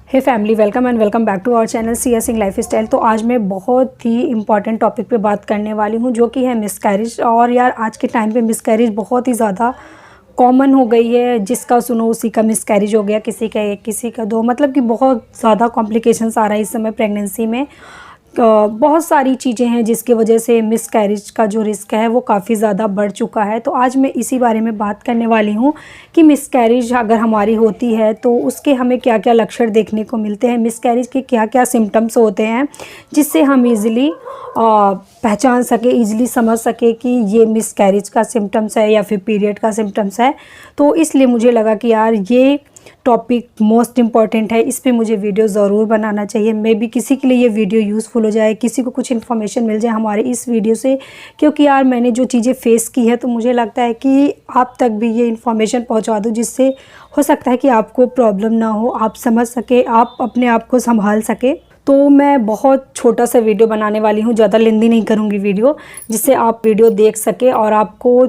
Hey family, welcome and welcome back to our channel Siya Singh lifestyle. तो आज मैं बहुत ही इंपॉर्टेंट टॉपिक पे बात करने वाली हूँ, जो कि है मिसकैरेज। और यार आज के टाइम पे मिसकैरेज बहुत ही ज़्यादा कॉमन हो गई है। जिसका सुनो उसी का मिसकैरेज हो गया, किसी का एक किसी का दो, मतलब कि बहुत ज़्यादा कॉम्प्लिकेशंस आ रहा है इस समय प्रेगनेंसी में। बहुत सारी चीज़ें हैं जिसकी वजह से मिसकैरेज का जो रिस्क है वो काफ़ी ज़्यादा बढ़ चुका है। तो आज मैं इसी बारे में बात करने वाली हूँ कि मिसकैरेज अगर हमारी होती है तो उसके हमें क्या क्या लक्षण देखने को मिलते हैं, मिसकैरेज के क्या क्या सिम्टम्स होते हैं, जिससे हम इजीली पहचान सके, इजीली समझ सके कि ये मिसकैरेज का सिम्टम्स है या फिर पीरियड का सिम्टम्स है। तो इसलिए मुझे लगा कि यार ये टॉपिक मोस्ट इम्पॉर्टेंट है, इस पे मुझे वीडियो ज़रूर बनाना चाहिए। मे बी किसी के लिए ये वीडियो यूज़फुल हो जाए, किसी को कुछ इन्फॉर्मेशन मिल जाए हमारे इस वीडियो से। क्योंकि यार मैंने जो चीज़ें फेस की है तो मुझे लगता है कि आप तक भी ये इन्फॉर्मेशन पहुंचा दूं, जिससे हो सकता है कि आपको प्रॉब्लम ना हो, आप समझ सके, आप अपने आप को संभाल सके। तो मैं बहुत छोटा सा वीडियो बनाने वाली हूँ, ज़्यादा लेंदी नहीं करूँगी वीडियो, जिससे आप वीडियो देख सके और आपको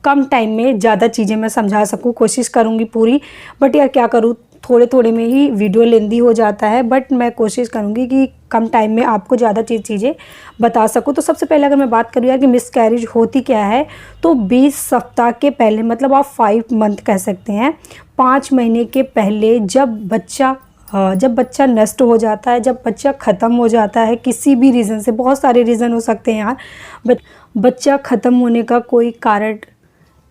कम टाइम में ज़्यादा चीज़ें मैं समझा सकूँ। कोशिश करूँगी पूरी, बट यार क्या करूँ, थोड़े थोड़े में ही वीडियो लेंदी हो जाता है। बट मैं कोशिश करूँगी कि कम टाइम में आपको ज़्यादा चीज़ें बता सकूँ। तो सबसे पहले अगर मैं बात करूँ यार कि मिसकैरेज होती क्या है, तो 20 सप्ताह के पहले, मतलब आप 5 मंथ कह सकते हैं, 5 महीने के पहले जब बच्चा नष्ट हो जाता है, जब बच्चा ख़त्म हो जाता है किसी भी रीज़न से, बहुत सारे रीज़न हो सकते हैं यार, बच्चा ख़त्म होने का कोई कारण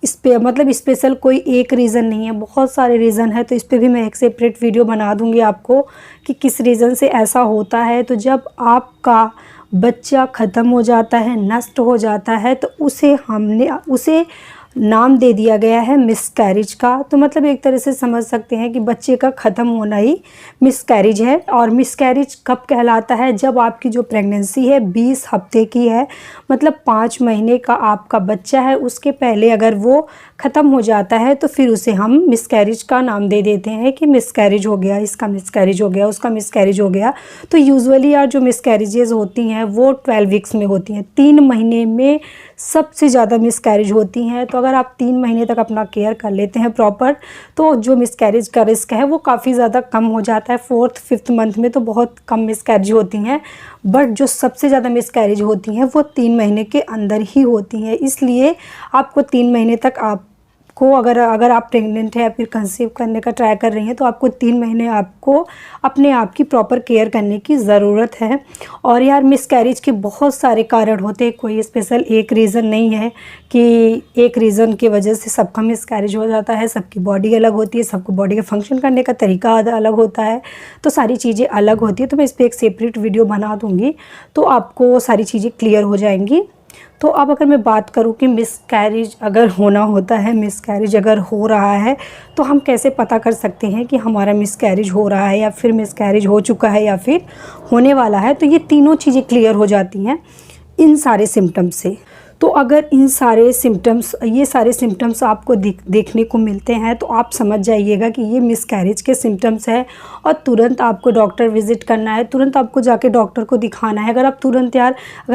इस पे मतलब स्पेशल कोई एक रीज़न नहीं है, बहुत सारे रीज़न है। तो इस पे भी मैं एक सेपरेट वीडियो बना दूंगी आपको कि किस रीज़न से ऐसा होता है। तो जब आपका बच्चा ख़त्म हो जाता है, नष्ट हो जाता है, तो उसे नाम दे दिया गया है मिसकैरेज का। तो मतलब एक तरह से समझ सकते हैं कि बच्चे का ख़त्म होना ही मिसकैरेज है। और मिसकैरेज कब कहलाता है, जब आपकी जो प्रेगनेंसी है 20 हफ्ते की है, मतलब 5 महीने का आपका बच्चा है, उसके पहले अगर वो ख़त्म हो जाता है तो फिर उसे हम मिसकैरेज का नाम दे देते हैं कि मिसकैरेज हो गया, इसका मिसकैरेज हो गया, उसका मिसकैरेज हो गया। तो यूजुअली यार जो मिसकैरेजेस होती हैं वो 12 वीक्स में होती हैं, 3 महीने में सबसे ज़्यादा मिसकैरेज होती हैं। तो अगर आप 3 महीने तक अपना केयर कर लेते हैं प्रॉपर, तो जो मिसकैरेज का रिस्क है वो काफ़ी ज़्यादा कम हो जाता है। 4th-5th मंथ में तो बहुत कम मिसकैरेज होती हैं, बट जो सबसे ज़्यादा मिसकैरेज होती हैं वो 3 महीने के अंदर ही होती हैं। इसलिए आपको 3 महीने तक अगर आप प्रेग्नेंट है या फिर कंसीव करने का ट्राई कर रही हैं, तो आपको 3 महीने आपको अपने आप की प्रॉपर केयर करने की ज़रूरत है। और यार मिसकैरेज के बहुत सारे कारण होते हैं, कोई स्पेशल एक रीज़न नहीं है कि एक रीज़न की वजह से सबका मिसकैरेज हो जाता है। सबकी बॉडी अलग होती है, सबको बॉडी का फंक्शन करने का तरीका अलग होता है, तो सारी चीज़ें अलग होती है। तो मैं इस पर एक सेपरेट वीडियो बना दूँगी, तो आपको सारी चीज़ें क्लियर हो जाएंगी। तो अब अगर मैं बात करूं कि मिसकैरेज अगर होना होता है, मिसकैरेज अगर हो रहा है, तो हम कैसे पता कर सकते हैं कि हमारा मिसकैरेज हो रहा है या फिर मिसकैरेज हो चुका है या फिर होने वाला है। तो ये तीनों चीज़ें क्लियर हो जाती हैं इन सारे सिम्टम्स से। तो अगर ये सारे सिम्टम्स आपको देखने को मिलते हैं, तो आप समझ जाइएगा कि ये मिसकैरेज के सिम्टम्स है और तुरंत आपको डॉक्टर विज़िट करना है, तुरंत आपको जाके डॉक्टर को दिखाना है। अगर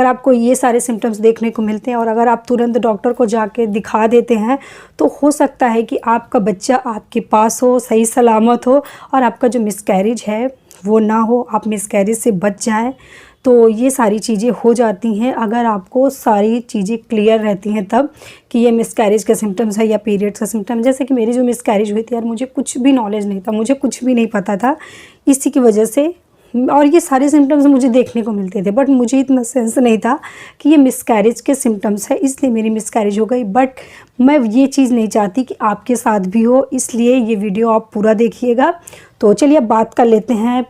आपको ये सारे सिम्टम्स देखने को मिलते हैं और अगर आप तुरंत डॉक्टर को जाके दिखा देते हैं, तो हो सकता है कि आपका बच्चा आपके पास हो, सही सलामत हो, और आपका जो मिसकैरेज है वो ना हो, आप मिसकैरेज से बच जाएँ। तो ये सारी चीज़ें हो जाती हैं अगर आपको सारी चीज़ें क्लियर रहती हैं तब, कि ये मिसकैरेज का सिम्टम्स है या पीरियड्स का सिम्टम। जैसे कि मेरी जो मिसकैरेज हुई थी यार, मुझे कुछ भी नॉलेज नहीं था, मुझे कुछ भी नहीं पता था, इसी की वजह से। और ये सारे सिम्टम्स मुझे देखने को मिलते थे, बट मुझे इतना सेंस नहीं था कि ये मिसकैरेज के सिम्टम्स है, इसलिए मेरी मिसकैरेज हो गई। बट मैं ये चीज़ नहीं चाहती कि आपके साथ भी हो, इसलिए ये वीडियो आप पूरा देखिएगा। तो चलिए अब बात कर लेते हैं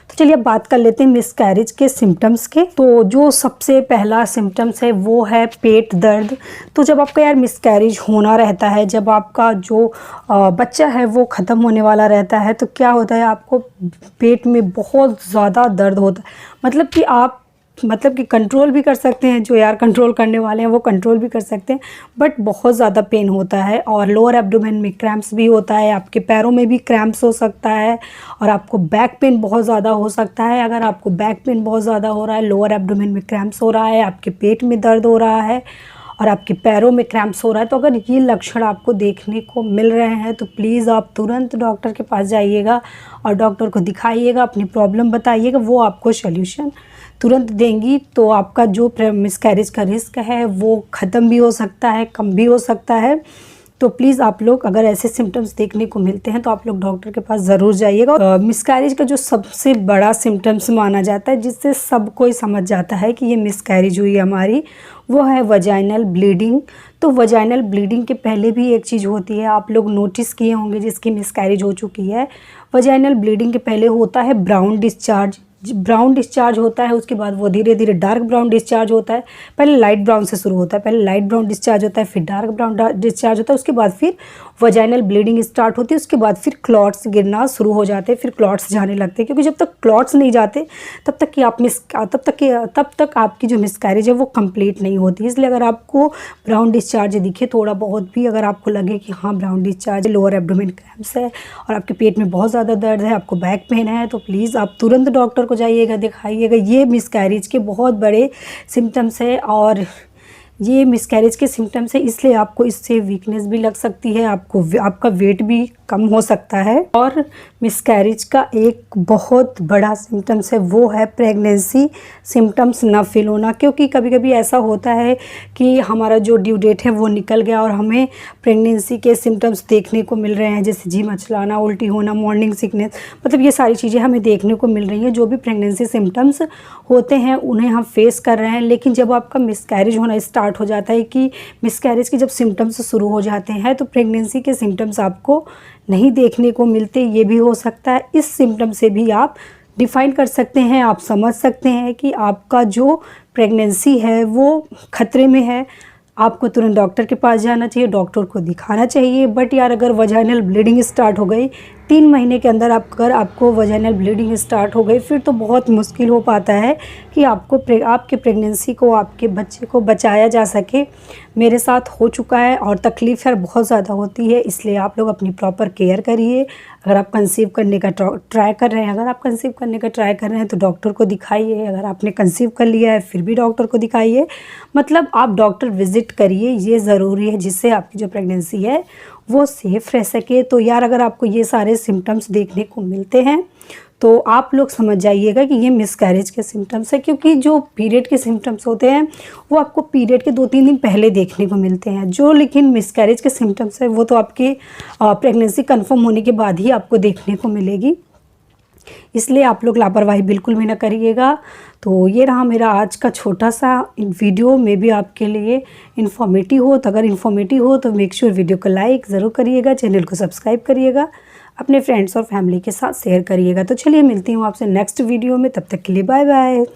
चलिए अब बात कर लेते हैं मिसकैरेज के सिम्टम्स के। तो जो सबसे पहला सिम्टम्स है वो है पेट दर्द। तो जब आपका यार मिसकैरेज होना रहता है, जब आपका जो बच्चा है वो ख़त्म होने वाला रहता है, तो क्या होता है, आपको पेट में बहुत ज़्यादा दर्द होता है। मतलब कि कंट्रोल भी कर सकते हैं, जो यार कंट्रोल करने वाले हैं वो कंट्रोल भी कर सकते हैं, बट बहुत ज़्यादा पेन होता है। और लोअर एब्डोमेन में क्रैम्प्स भी होता है, आपके पैरों में भी क्रैम्प्स हो सकता है, और आपको बैक पेन बहुत ज़्यादा हो सकता है। अगर आपको बैक पेन बहुत ज़्यादा हो रहा है, लोअर एब्डोमेन में क्रैम्प्स हो रहा है, आपके पेट में दर्द हो रहा है, और आपके पैरों में क्रैम्प्स हो रहा है, तो अगर ये लक्षण आपको देखने को मिल रहे हैं तो प्लीज़ आप तुरंत डॉक्टर के पास जाइएगा और डॉक्टर को दिखाइएगा, अपनी प्रॉब्लम बताइएगा, वो आपको सॉल्यूशन तुरंत देंगी। तो आपका जो मिसकैरेज का रिस्क है वो ख़त्म भी हो सकता है, कम भी हो सकता है। तो प्लीज़ आप लोग अगर ऐसे सिम्टम्स देखने को मिलते हैं तो आप लोग डॉक्टर के पास ज़रूर जाइएगा। मिसकैरेज का जो सबसे बड़ा सिम्टम्स माना जाता है, जिससे सब कोई समझ जाता है कि ये मिसकैरेज हुई हमारी, वो है वजाइनल ब्लीडिंग। तो वजाइनल ब्लीडिंग के पहले भी एक चीज़ होती है, आप लोग नोटिस किए होंगे जिसकी मिसकैरेज हो चुकी है। वजाइनल ब्लीडिंग के पहले होता है ब्राउन डिस्चार्ज। ब्राउन डिस्चार्ज होता है, उसके बाद वो धीरे धीरे डार्क ब्राउन डिस्चार्ज होता है। पहले लाइट ब्राउन से शुरू होता है, पहले लाइट ब्राउन डिस्चार्ज होता है, फिर डार्क ब्राउन डिस्चार्ज होता है, उसके बाद फिर वजाइनल ब्लीडिंग स्टार्ट होती है, उसके बाद फिर क्लॉट्स गिरना शुरू हो जाते हैं, फिर क्लॉट्स जाने लगते हैं। क्योंकि जब तक क्लॉट्स नहीं जाते तब तक आपकी जो मिसकैरेज है वो कंप्लीट नहीं होती। इसलिए अगर आपको ब्राउन डिस्चार्ज दिखे थोड़ा बहुत भी, अगर आपको लगे कि हाँ brown discharge, lower abdomen cramps है और आपके पेट में बहुत ज़्यादा दर्द है, आपको बैक पेन है, तो प्लीज़ आप तुरंत डॉक्टर को जाइएगा, दिखाइएगा। ये मिसकैरेज के बहुत बड़े सिम्टम्स है और ये मिसकैरेज के सिम्टम्स है, इसलिए आपको इससे वीकनेस भी लग सकती है, आपका वेट भी कम हो सकता है। और मिसकैरेज का एक बहुत बड़ा सिम्टम्स है वो है प्रेगनेंसी सिम्टम्स न फील होना। क्योंकि कभी कभी ऐसा होता है कि हमारा जो ड्यू डेट है वो निकल गया और हमें प्रेगनेंसी के सिम्टम्स देखने को मिल रहे हैं, जैसे जी मचलाना, उल्टी होना, मॉर्निंग सिकनेस, मतलब ये सारी चीज़ें हमें देखने को मिल रही हैं। जो भी प्रेगनेंसी सिम्टम्स होते हैं उन्हें हम फेस कर रहे हैं। लेकिन जब आपका मिसकैरेज होना स्टार्ट हो जाता है, कि मिसकैरेज के जब सिम्टम्स शुरू हो जाते हैं, तो प्रेगनेंसी के सिम्टम्स आपको नहीं देखने को मिलते, ये भी हो सकता है। इस सिम्टम से भी आप डिफाइन कर सकते हैं, आप समझ सकते हैं कि आपका जो प्रेगनेंसी है वो खतरे में है। आपको तुरंत डॉक्टर के पास जाना चाहिए, डॉक्टर को दिखाना चाहिए। बट यार अगर वजाइनल ब्लीडिंग स्टार्ट हो गई 3 महीने के अंदर, अगर आपको वजाइनल ब्लीडिंग स्टार्ट हो गई, फिर तो बहुत मुश्किल हो पाता है कि आपके प्रेगनेंसी को, आपके बच्चे को बचाया जा सके। मेरे साथ हो चुका है और तकलीफ़ यार बहुत ज़्यादा होती है, इसलिए आप लोग अपनी प्रॉपर केयर करिए। अगर आप कंसीव करने का ट्राई कर रहे हैं तो डॉक्टर को दिखाइए। अगर आपने कंसीव कर लिया है फिर भी डॉक्टर को दिखाइए। मतलब आप डॉक्टर विज़िट करिए, ये ज़रूरी है, जिससे आपकी जो प्रेगनेंसी है वो सेफ़ रह सके। तो यार अगर आपको ये सारे सिम्टम्स देखने को मिलते हैं तो आप लोग समझ जाइएगा कि ये मिसकैरेज के सिम्टम्स है। क्योंकि जो पीरियड के सिम्टम्स होते हैं वो आपको पीरियड के 2-3 दिन पहले देखने को मिलते हैं, लेकिन मिसकैरेज के सिम्टम्स है वो तो आपके प्रेगनेंसी कंफर्म होने के बाद ही आपको देखने को मिलेगी। इसलिए आप लोग लापरवाही बिल्कुल भी ना करिएगा। तो ये रहा मेरा आज का छोटा सा वीडियो, में भी आपके लिए इन्फॉर्मेटिव हो। तो अगर इन्फॉर्मेटिव हो तो मेक श्योर वीडियो को लाइक ज़रूर करिएगा, चैनल को सब्सक्राइब करिएगा, अपने फ्रेंड्स और फैमिली के साथ शेयर करिएगा। तो चलिए मिलती हूँ आपसे नेक्स्ट वीडियो में, तब तक के लिए बाय बाय।